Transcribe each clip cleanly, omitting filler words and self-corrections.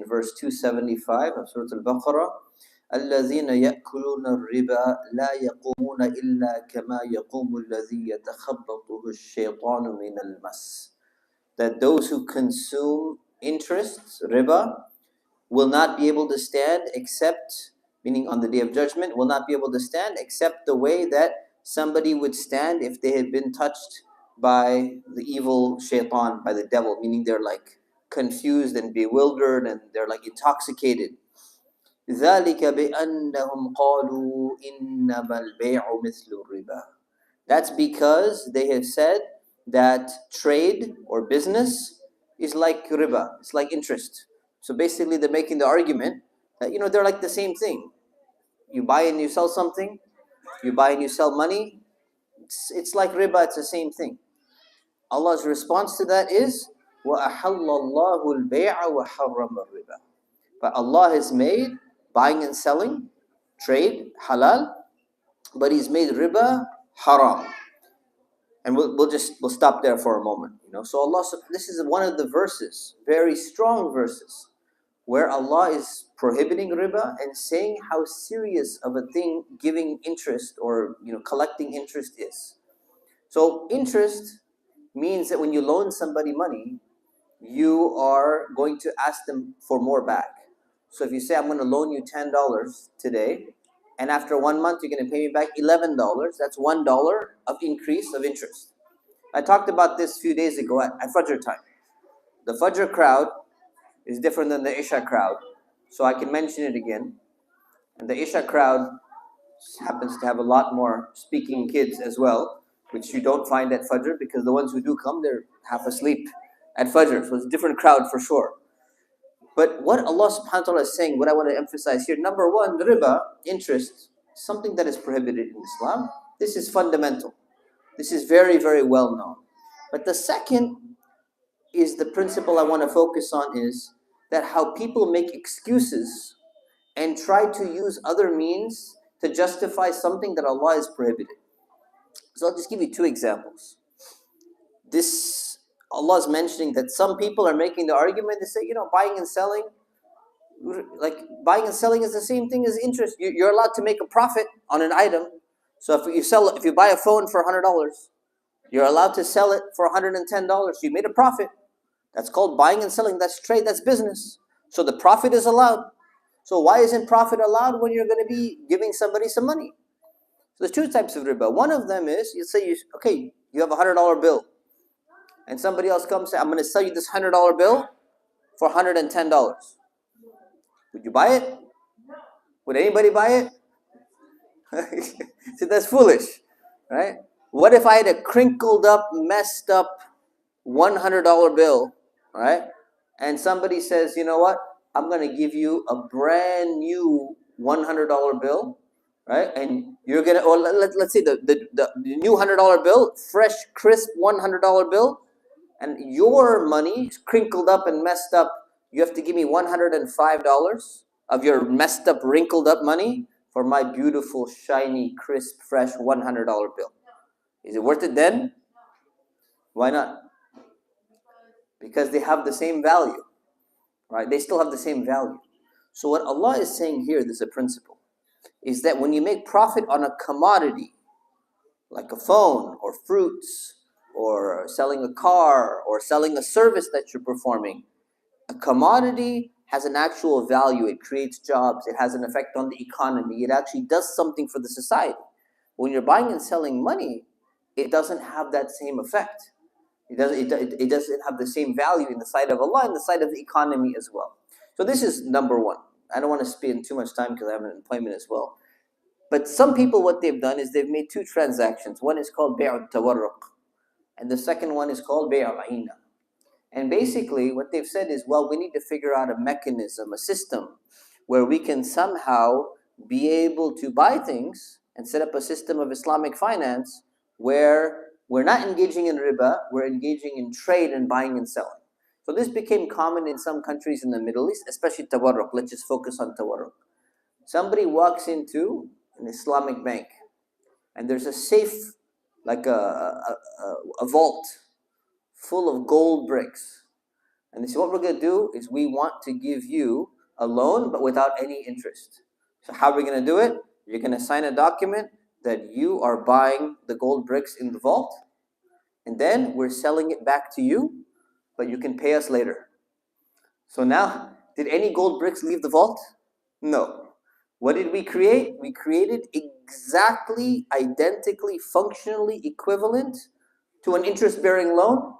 in verse 275 of Surah Al-Baqarah, الذين يأكلون الربا لا يقومون إلا كما يقوم الذي يتخبطه الشيطان من المس. That those who consume interest, riba, will not be able to stand except, meaning on the Day of Judgment, will not be able to stand except the way that somebody would stand if they had been touched by the evil shaitan, by the devil, meaning they're like confused and bewildered and they're like intoxicated. ذَلِكَ بِأَنَّهُمْ قَالُوا إِنَّمَا الْبَيْعُ مِثْلُ الرِّبَا. That's because they have said that trade or business is like riba, it's like interest. So basically they're making the argument that, they're like the same thing. You buy and you sell something, you buy and you sell money, it's like riba, it's the same thing. Allah's response to that is, وَأَحَلَّ اللَّهُ الْبَيْعَ وَحَرَّمَ الرِّبَا. But Allah has made buying and selling, trade, halal, but He's made riba haram. And we'll stop there for a moment. So Allah, this is one of the verses, very strong verses, where Allah is prohibiting riba and saying how serious of a thing giving interest or collecting interest is. So interest means that when you loan somebody money, you are going to ask them for more back. So if you say, I'm going to loan you $10 today, and after 1 month you're going to pay me back $11, that's $1 of increase of interest. I talked about this a few days ago at Fajr time. The Fajr crowd is different than the Isha crowd, so I can mention it again. And the Isha crowd happens to have a lot more speaking kids as well, which you don't find at Fajr, because the ones who do come, they're half asleep at Fajr, so it's a different crowd for sure. But what Allah subhanahu wa ta'ala is saying, what I want to emphasize here, number one, riba, interest, something that is prohibited in Islam. This is fundamental. This is very, very well known. But the second is the principle I want to focus on is that how people make excuses and try to use other means to justify something that Allah has prohibited. So I'll just give you two examples. Allah is mentioning that some people are making the argument, they say, buying and selling, like buying and selling is the same thing as interest. You're allowed to make a profit on an item. So if you buy a phone for $100, you're allowed to sell it for $110. You made a profit. That's called buying and selling. That's trade. That's business. So the profit is allowed. So why isn't profit allowed when you're going to be giving somebody some money? So there's two types of riba. One of them is, you have a $100 bill. And somebody else comes and says, I'm going to sell you this $100 bill for $110. Would you buy it? Would anybody buy it? See, that's foolish, right? What if I had a crinkled up, messed up $100 bill, right? And somebody says, you know what? I'm going to give you a brand new $100 bill, right? And you're going to, or let's say the new $100 bill, fresh, crisp $100 bill, and your money is crinkled up and messed up. You have to give me $105 of your messed up, wrinkled up money for my beautiful, shiny, crisp, fresh $100 bill. Is it worth it then? Why not? Because they have the same value, right? They still have the same value. So what Allah is saying here, there's a principle, is that when you make profit on a commodity, like a phone or fruits, or selling a car, or selling a service that you're performing, a commodity has an actual value. It creates jobs. It has an effect on the economy. It actually does something for the society. When you're buying and selling money, it doesn't have that same effect. It doesn't have the same value in the sight of Allah, in the sight of the economy as well. So this is number one. I don't want to spend too much time because I have an employment as well. But some people, what they've done is they've made two transactions. One is called Bay'ut Tawarruq, and the second one is called Bay'ul Aina. And basically what they've said is, well, we need to figure out a mechanism, a system, where we can somehow be able to buy things and set up a system of Islamic finance where we're not engaging in riba, we're engaging in trade and buying and selling. So this became common in some countries in the Middle East, especially Tawarruq. Let's just focus on Tawarruq. Somebody walks into an Islamic bank and there's a safe, like a vault full of gold bricks. And they say, what we're going to do is we want to give you a loan, but without any interest. So how are we going to do it? You're going to sign a document that you are buying the gold bricks in the vault, and then we're selling it back to you, but you can pay us later. So now, did any gold bricks leave the vault? No. What did we create? We created exactly, identically, functionally equivalent to an interest-bearing loan,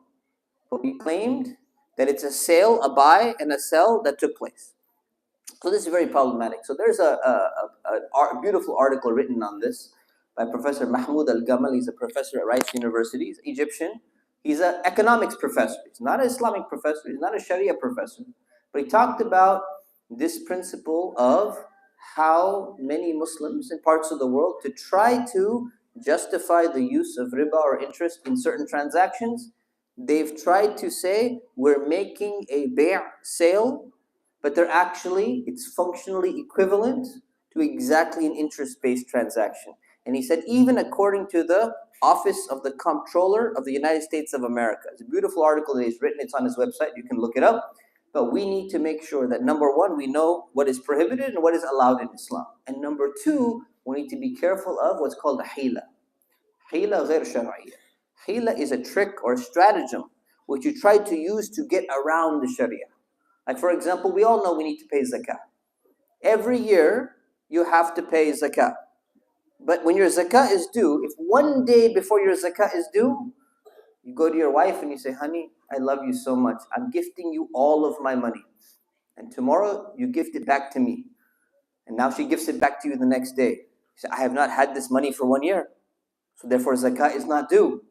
but we claimed that it's a sale, a buy, and a sell that took place. So this is very problematic. So there's a beautiful article written on this by Professor Mahmoud Al-Gamal. He's a professor at Rice University. He's Egyptian. He's an economics professor. He's not an Islamic professor. He's not a Sharia professor. But he talked about this principle of how many Muslims in parts of the world, to try to justify the use of riba or interest in certain transactions, they've tried to say we're making a bay' sale, but it's functionally equivalent to exactly an interest-based transaction. And he said, even according to the Office of the Comptroller of the United States of America. It's a beautiful article that he's written. It's on his website. You can look it up. But we need to make sure that, number one, we know what is prohibited and what is allowed in Islam. And number two, we need to be careful of what's called a hila. Hila ghair shar'iyya. Hila is a trick or stratagem which you try to use to get around the Sharia. Like, for example, we all know we need to pay zakah. Every year, you have to pay zakah. But when your zakah is due, if one day before your zakah is due, you go to your wife and you say, honey, I love you so much. I'm gifting you all of my money. And tomorrow, you gift it back to me. And now she gifts it back to you the next day. You say, I have not had this money for 1 year. So therefore, zakah is not due.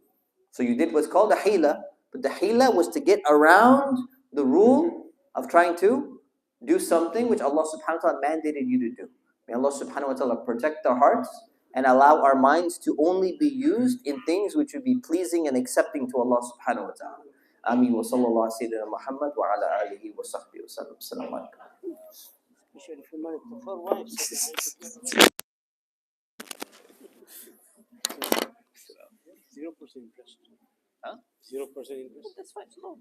So you did what's called a hila. But the hila was to get around the rule of trying to do something which Allah subhanahu wa ta'ala mandated you to do. May Allah subhanahu wa ta'ala protect our hearts and allow our minds to only be used in things which would be pleasing and accepting to Allah subhanahu wa ta'ala. Ameen wa sallallahu sayyidina Muhammad wa ala alihi wa sahbihi wa sallam. Assalamu alaikum. 0% interest. Huh? 0% interest. That's fine, it's low.